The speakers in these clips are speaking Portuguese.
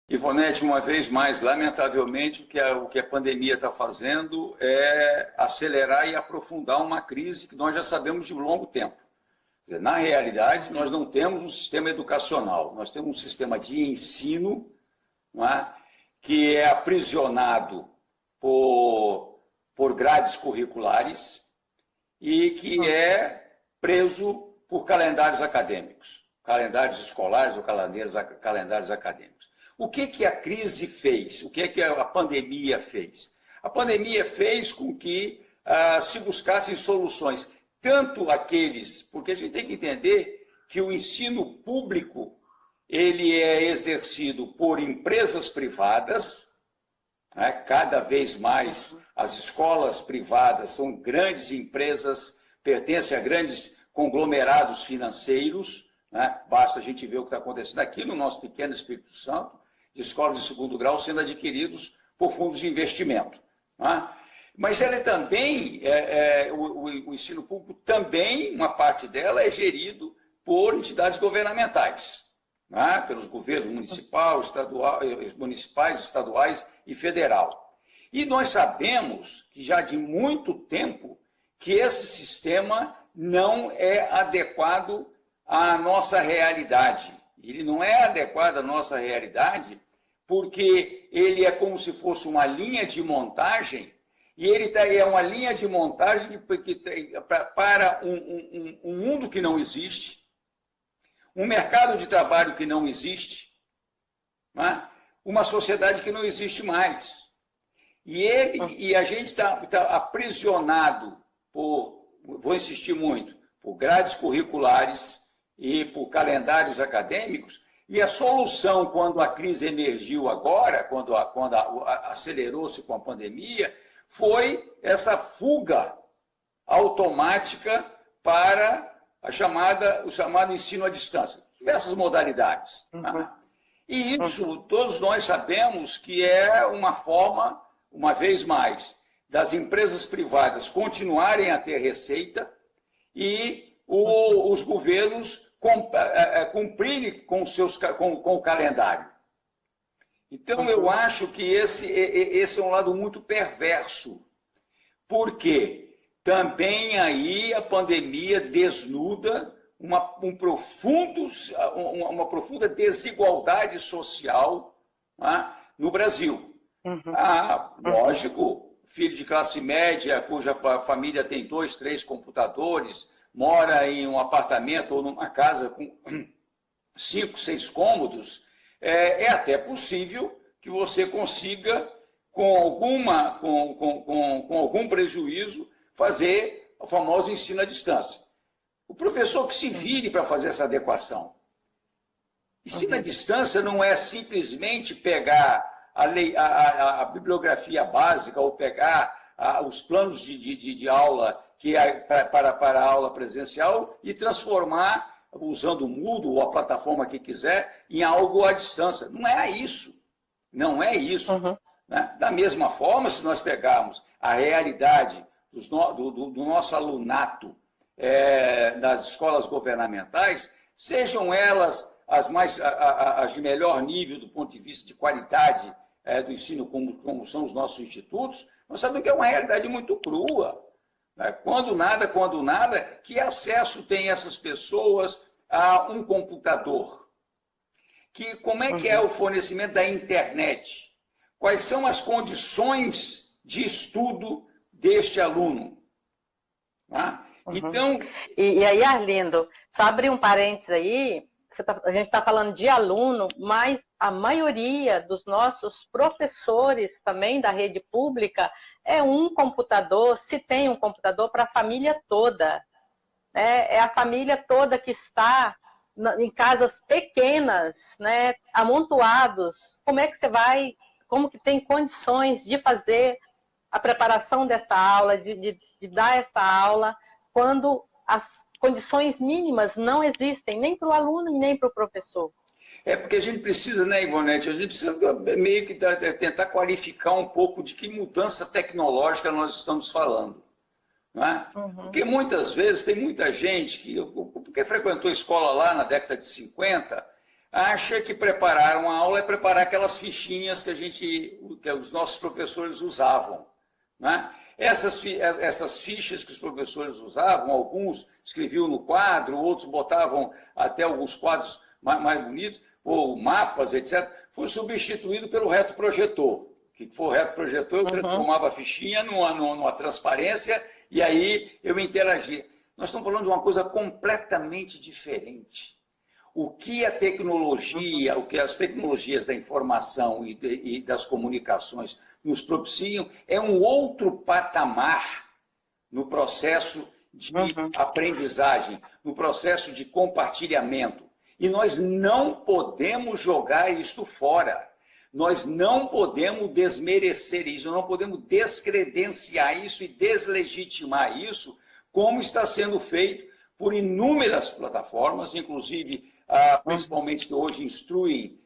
Ivonete, uma vez mais, lamentavelmente, o que a pandemia está fazendo é acelerar e aprofundar uma crise que nós já sabemos de longo tempo. Quer dizer, na realidade, nós não temos um sistema educacional, nós temos um sistema de ensino, não é? Que é aprisionado por grades curriculares e que é preso por calendários acadêmicos, calendários escolares ou calendários acadêmicos. O que a crise fez? O que a pandemia fez? A pandemia fez com que se buscassem soluções, tanto aqueles, porque a gente tem que entender que o ensino público ele é exercido por empresas privadas, né? Cada vez mais as escolas privadas são grandes empresas, pertencem a grandes conglomerados financeiros, né? Basta a gente ver o que está acontecendo aqui no nosso pequeno Espírito Santo, de escolas de segundo grau sendo adquiridos por fundos de investimento. Né? Mas ela também, o ensino público também, uma parte dela é gerido por entidades governamentais, né? Pelos governos municipais, estaduais e federal. E nós sabemos que já de muito tempo que esse sistema não é adequado à nossa realidade. Ele não é adequado à nossa realidade porque ele é como se fosse uma linha de montagem, e ele é uma linha de montagem para um mundo que não existe, um mercado de trabalho que não existe, né? Uma sociedade que não existe mais. E a gente está aprisionado vou insistir muito, por grades curriculares e por calendários acadêmicos. E a solução, quando a crise emergiu agora, quando acelerou-se com a pandemia, foi essa fuga automática para o chamado ensino à distância. Diversas modalidades. Uhum. Né? E isso, todos nós sabemos que é uma forma, uma vez mais, das empresas privadas continuarem a ter receita e os governos cumprirem com o calendário. Então, eu acho que esse é um lado muito perverso, porque também aí a pandemia desnuda uma profunda desigualdade social, né, no Brasil. Lógico, filho de classe média, cuja família tem 2, 3 computadores, mora em um apartamento ou numa casa com 5, 6 cômodos, é até possível que você consiga, com algum prejuízo, fazer o famoso ensino à distância. O professor que se vire para fazer essa adequação. Ensino à distância não é simplesmente pegar a bibliografia básica ou pegar os planos de aula que é para a aula presencial e transformar, usando o Moodle ou a plataforma que quiser, em algo à distância. Não é isso. Não é isso. Né? Da mesma forma, se nós pegarmos a realidade do nosso alunato nas escolas governamentais, sejam elas as de melhor nível do ponto de vista de qualidade do ensino, como são os nossos institutos, nós sabemos que é uma realidade muito crua. Né? Quando nada, que acesso tem essas pessoas a um computador? Como é que é o fornecimento da internet? Quais são as condições de estudo deste aluno? Né? Então... E aí, Arlindo, só abrir um parênteses aí, a gente está falando de aluno, mas a maioria dos nossos professores também da rede pública é um computador, se tem um computador para a família toda. Né? É a família toda que está em casas pequenas, né, amontoados. Como é que você vai, como que tem condições de fazer a preparação dessa aula, de dar essa aula, quando as condições mínimas não existem, nem para o aluno e nem para o professor? Porque a gente precisa, né, Ivonete, a gente precisa meio que tentar qualificar um pouco de que mudança tecnológica nós estamos falando. Não é? Porque muitas vezes tem muita gente porque frequentou escola lá na década de 50, acha que preparar uma aula é preparar aquelas fichinhas que os nossos professores usavam, né? Essas fichas que os professores usavam, alguns escreviam no quadro, outros botavam até alguns quadros mais bonitos, ou mapas, etc., foi substituído pelo retroprojetor. Que for o retroprojetor, eu transformava a fichinha numa transparência e aí eu interagia. Nós estamos falando de uma coisa completamente diferente. O que a tecnologia, o que as tecnologias da informação e das comunicações nos propiciam é um outro patamar no processo de aprendizagem, no processo de compartilhamento. E nós não podemos jogar isto fora. Nós não podemos desmerecer isso, não podemos descredenciar isso e deslegitimar isso, como está sendo feito por inúmeras plataformas, inclusive, principalmente que hoje instruem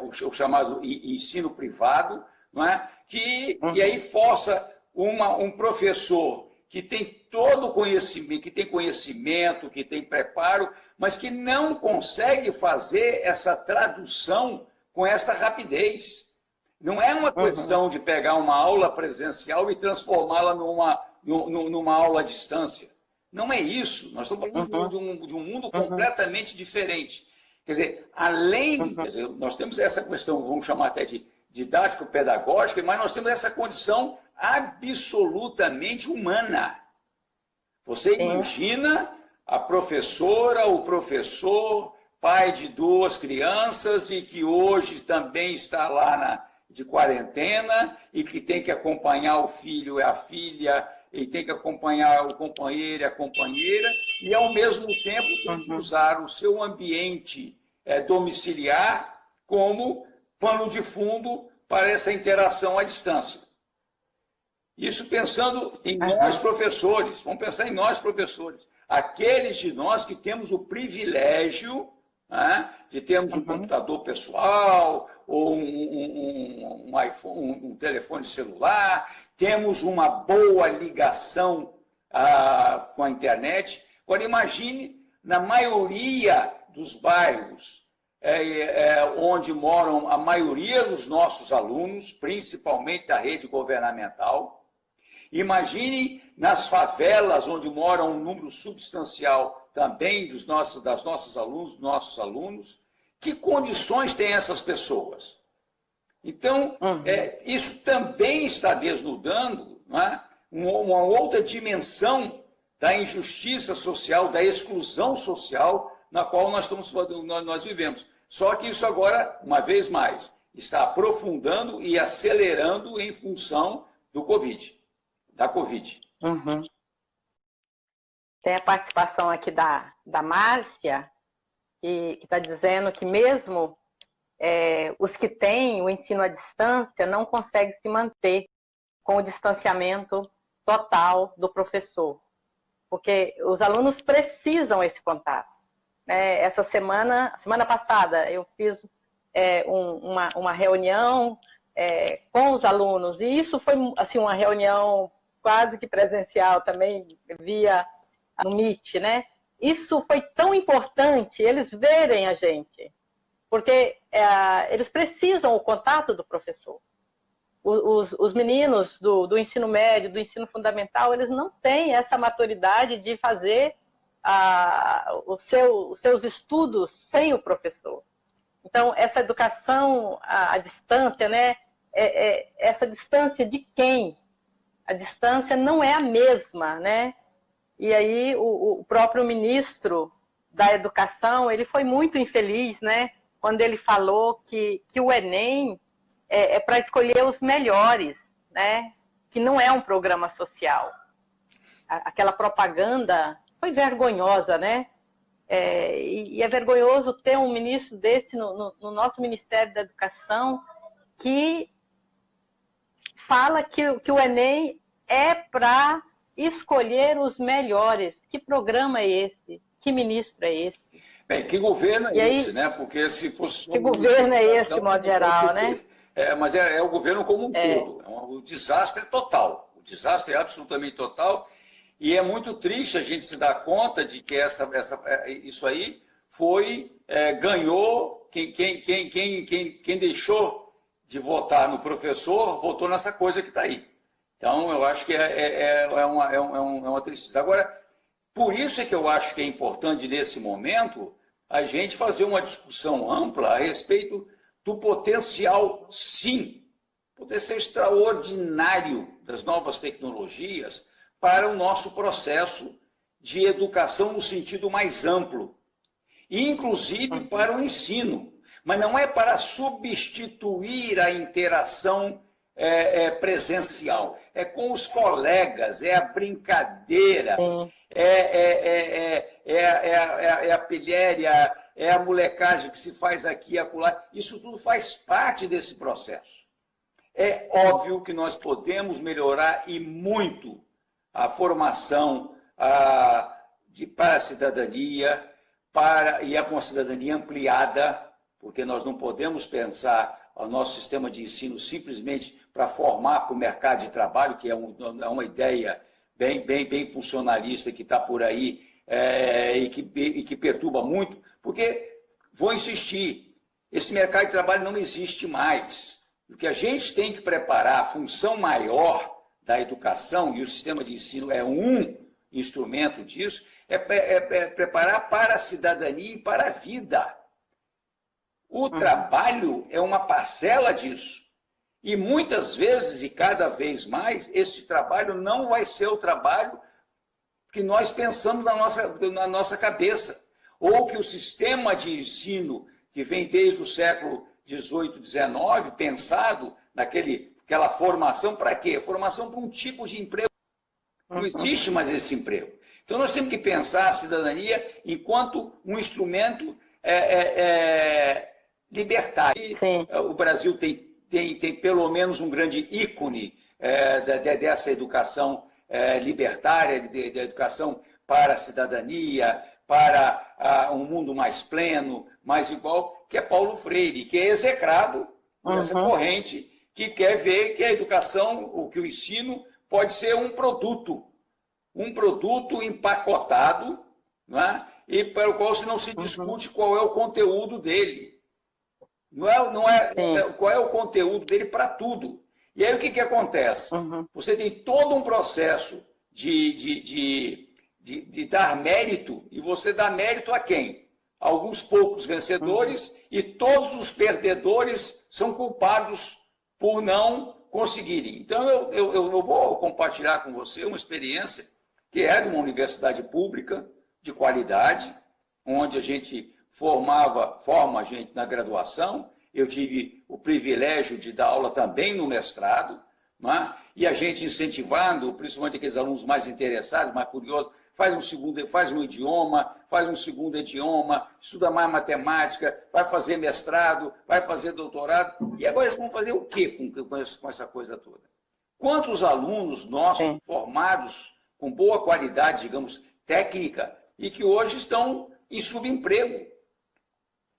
o chamado ensino privado, não é? E aí força um professor que tem todo o conhecimento, que tem preparo, mas que não consegue fazer essa tradução com esta rapidez. Não é uma questão de pegar uma aula presencial e transformá-la numa aula à distância. Não é isso. Nós estamos falando de um mundo completamente diferente. Quer dizer, nós temos essa questão, vamos chamar até de didático-pedagógica, mas nós temos essa condição absolutamente humana. Você imagina a professora, o professor, pai de 2 crianças e que hoje também está lá de quarentena e que tem que acompanhar o filho e a filha e tem que acompanhar o companheiro e a companheira e, ao mesmo tempo, tem que usar o seu ambiente domiciliar como pano de fundo para essa interação à distância. Isso pensando em nós, professores. Vamos pensar em nós, professores. Aqueles de nós que temos o privilégio de termos um computador pessoal ou um iPhone, um telefone celular, temos uma boa ligação com a internet. Agora, imagine, na maioria dos bairros onde moram a maioria dos nossos alunos, principalmente da rede governamental, imagine nas favelas onde mora um número substancial também dos nossos alunos, que condições têm essas pessoas? Então, isso também está desnudando uma outra dimensão da injustiça social, da exclusão social na qual nós vivemos. Só que isso agora, uma vez mais, está aprofundando e acelerando em função da Covid. Tem a participação aqui da Márcia, que está dizendo que mesmo os que têm o ensino à distância não conseguem se manter com o distanciamento total do professor, porque os alunos precisam esse contato. Essa semana passada, eu fiz uma reunião com os alunos, e isso foi assim, uma reunião quase que presencial também, via no Meet, né? Isso foi tão importante, eles verem a gente, porque eles precisam o contato do professor. Os meninos do ensino médio, do ensino fundamental, eles não têm essa maturidade de fazer os seus estudos sem o professor. Então, essa educação à distância, né? Essa distância de quem? A distância não é a mesma, né? E aí o próprio ministro da Educação, ele foi muito infeliz, né? Quando ele falou que o Enem é para escolher os melhores, né? Que não é um programa social. Aquela propaganda foi vergonhosa, né? E é vergonhoso ter um ministro desse no nosso Ministério da Educação que fala que o Enem é para escolher os melhores. Que programa é esse? Que ministro é esse? Bem, que governo é esse, né? Porque se fosse... Que governo é esse, de modo geral, né? Mas é o governo como um todo. É um desastre total. O desastre é absolutamente total. E é muito triste a gente se dar conta de que isso aí foi ganhou, quem deixou de votar no professor, votou nessa coisa que está aí. Então, eu acho que é uma tristeza. Agora, por isso é que eu acho que é importante, nesse momento, a gente fazer uma discussão ampla a respeito do potencial, sim, potencial extraordinário das novas tecnologias para o nosso processo de educação no sentido mais amplo, e inclusive para o ensino. Mas não é para substituir a interação presencial. É com os colegas, é a brincadeira, é a pilhéria, é a molecagem que se faz aqui e acolá. Isso tudo faz parte desse processo. É óbvio que nós podemos melhorar e muito a formação para a cidadania, e é uma cidadania ampliada, porque nós não podemos pensar o nosso sistema de ensino simplesmente para formar para o mercado de trabalho, que é uma ideia bem funcionalista que está por aí e que perturba muito, porque, vou insistir, esse mercado de trabalho não existe mais. O que a gente tem que preparar, a função maior da educação, e o sistema de ensino é um instrumento disso, é preparar para a cidadania e para a vida. O trabalho é uma parcela disso. E muitas vezes, e cada vez mais, esse trabalho não vai ser o trabalho que nós pensamos na nossa cabeça. Ou que o sistema de ensino que vem desde o século XVIII, XIX, pensado naquela formação para quê? Formação para um tipo de emprego. Não existe mais esse emprego. Então nós temos que pensar a cidadania enquanto um instrumento libertário. Sim. O Brasil tem pelo menos um grande ícone dessa educação libertária, da educação para a cidadania, para um mundo mais pleno, mais igual, que é Paulo Freire, que é execrado por essa corrente que quer ver que a educação, que o ensino pode ser um produto empacotado, não é? E para o qual se não se discute qual é o conteúdo dele. Qual é o conteúdo dele para tudo. E aí o que acontece? Você tem todo um processo de dar mérito, e você dá mérito a quem? A alguns poucos vencedores, e todos os perdedores são culpados por não conseguirem. Então eu vou compartilhar com você uma experiência que é de uma universidade pública de qualidade, onde a gente forma a gente na graduação. Eu tive o privilégio de dar aula também no mestrado, né? E a gente incentivando, principalmente aqueles alunos mais interessados, mais curiosos, faz um idioma, faz um segundo idioma, estuda mais matemática, vai fazer mestrado, vai fazer doutorado. E agora eles vão fazer o quê com essa coisa toda? Quantos alunos nossos formados com boa qualidade, digamos, técnica, e que hoje estão em subemprego?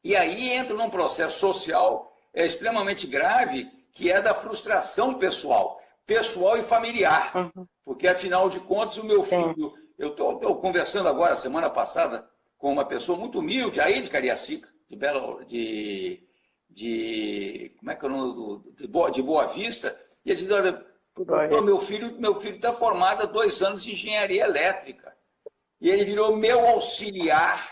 E aí entra num processo social extremamente grave, que é da frustração pessoal e familiar. Porque, afinal de contas, o meu filho... Eu estou conversando agora, semana passada, com uma pessoa muito humilde, aí de Cariacica, como é que é o nome de Boa Vista, e ele disse: olha, meu filho está formado há 2 anos em engenharia elétrica. E ele virou meu auxiliar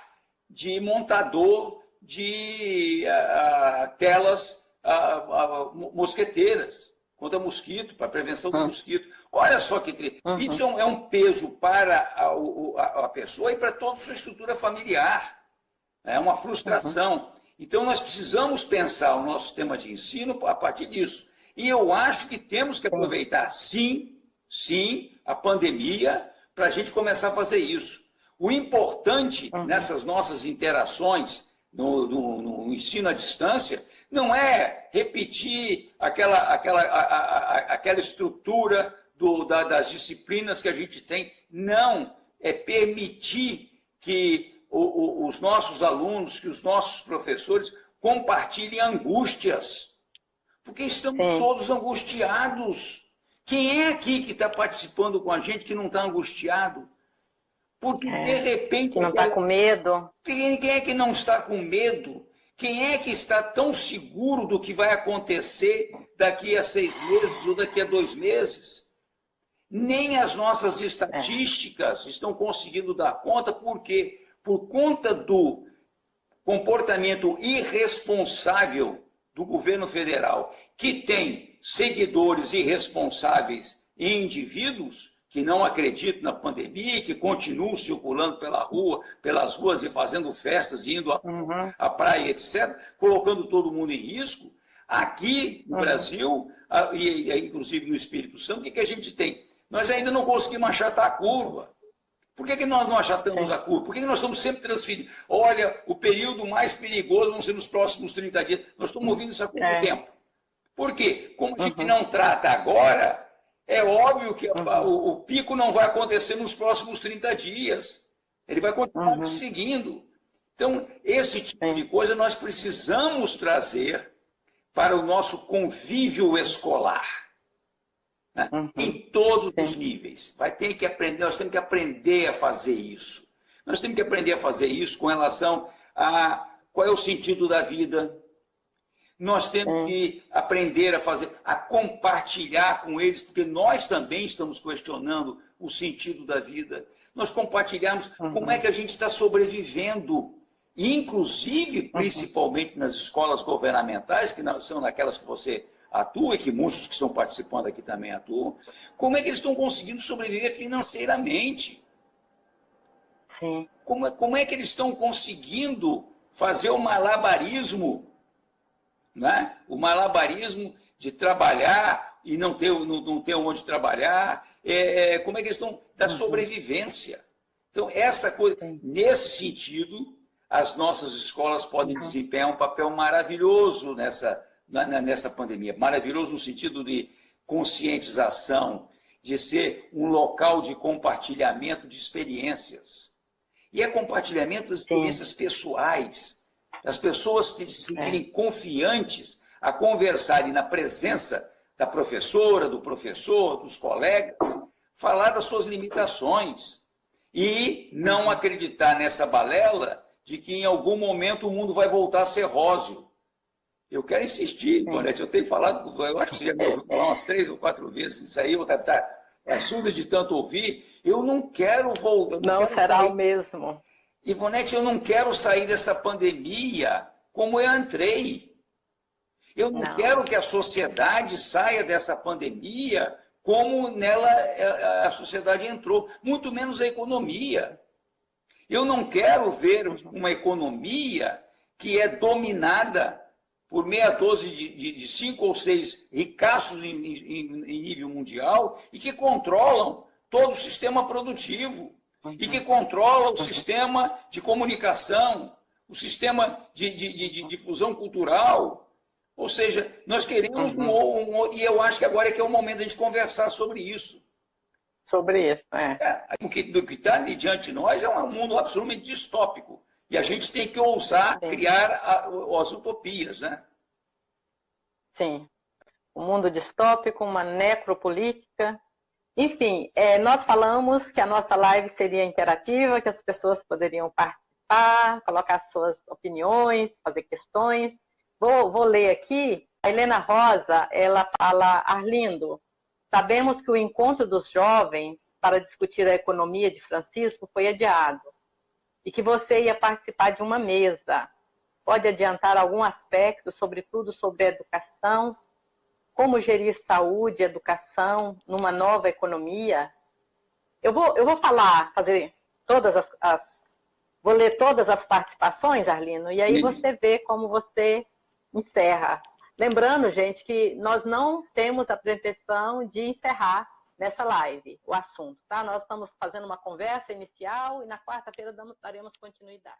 de montador de telas mosqueteiras, contra mosquito, para prevenção do mosquito. Olha só que... Isso é um peso para a pessoa e para toda a sua estrutura familiar. É uma frustração. Então, nós precisamos pensar o nosso sistema de ensino a partir disso. E eu acho que temos que aproveitar, sim, a pandemia para a gente começar a fazer isso. O importante nessas nossas interações no ensino à distância não é repetir aquela estrutura das disciplinas que a gente tem. Não, é permitir que os nossos alunos, que os nossos professores compartilhem angústias. Porque estamos todos angustiados. Quem é aqui que está participando com a gente que não está angustiado? Porque, de repente... Que não está com medo. Quem é que não está com medo? Quem é que está tão seguro do que vai acontecer daqui a 6 meses ou daqui a 2 meses? Nem as nossas estatísticas estão conseguindo dar conta, por quê? Por conta do comportamento irresponsável do governo federal, que tem seguidores irresponsáveis e indivíduos que não acreditam na pandemia e que continuam circulando pelas ruas e fazendo festas, indo à praia, etc., colocando todo mundo em risco. Aqui no Brasil, e inclusive no Espírito Santo, o que a gente tem? Nós ainda não conseguimos achatar a curva. Por que nós não achatamos a curva? Por que nós estamos sempre transferindo? Olha, o período mais perigoso vão ser nos próximos 30 dias. Nós estamos ouvindo isso há pouco tempo. Por quê? Como a gente não trata agora, é óbvio que o pico não vai acontecer nos próximos 30 dias. Ele vai continuar nos seguindo. Então, esse tipo de coisa nós precisamos trazer para o nosso convívio escolar. Né? Em todos os níveis. Vai ter que aprender, nós temos que aprender a fazer isso. Nós temos que aprender a fazer isso com relação a qual é o sentido da vida. Nós temos que aprender a compartilhar com eles, porque nós também estamos questionando o sentido da vida. Nós compartilhamos como é que a gente está sobrevivendo, inclusive, principalmente nas escolas governamentais, que são naquelas que você atua e que muitos que estão participando aqui também atuam, como é que eles estão conseguindo sobreviver financeiramente? Sim. Como é que eles estão conseguindo fazer o malabarismo, né? O malabarismo de trabalhar e não ter onde trabalhar, como é que eles estão da sobrevivência. Então, essa coisa, nesse sentido, as nossas escolas podem desempenhar um papel maravilhoso nessa pandemia. Maravilhoso no sentido de conscientização, de ser um local de compartilhamento de experiências. E é compartilhamento das experiências pessoais. As pessoas que se sentirem confiantes a conversarem na presença da professora, do professor, dos colegas, falar das suas limitações e não acreditar nessa balela de que em algum momento o mundo vai voltar a ser róseo. Eu quero insistir, Ivonete, eu tenho falado, eu acho que você já me ouviu falar umas 3 ou 4 vezes isso aí, eu vou estar surda de tanto ouvir. Eu não quero voltar. Não será o mesmo. Ivonete, eu não quero sair dessa pandemia como eu entrei. Eu não quero que a sociedade saia dessa pandemia como nela a sociedade entrou, muito menos a economia. Eu não quero ver uma economia que é dominada por meia dúzia de 5 ou 6 ricaços em nível mundial e que controlam todo o sistema produtivo. E que controla o sistema de comunicação, o sistema de difusão cultural. Ou seja, nós queremos e eu acho que agora é que é o momento de a gente conversar sobre isso. Sobre isso, Porque do que está diante de nós é um mundo absolutamente distópico. E a gente tem que ousar criar as utopias, né? Sim. Um mundo distópico, uma necropolítica. Enfim, nós falamos que a nossa live seria interativa, que as pessoas poderiam participar, colocar suas opiniões, fazer questões. Vou ler aqui. A Helena Rosa, ela fala: Arlindo, sabemos que o encontro dos jovens para discutir a economia de Francisco foi adiado e que você ia participar de uma mesa. Pode adiantar algum aspecto, sobretudo sobre a educação? Como gerir saúde e educação numa nova economia? Eu vou falar, vou ler todas as participações, Arlindo, e aí você vê como você encerra. Lembrando, gente, que nós não temos a pretensão de encerrar nessa live o assunto, tá? Nós estamos fazendo uma conversa inicial e na quarta-feira daremos continuidade.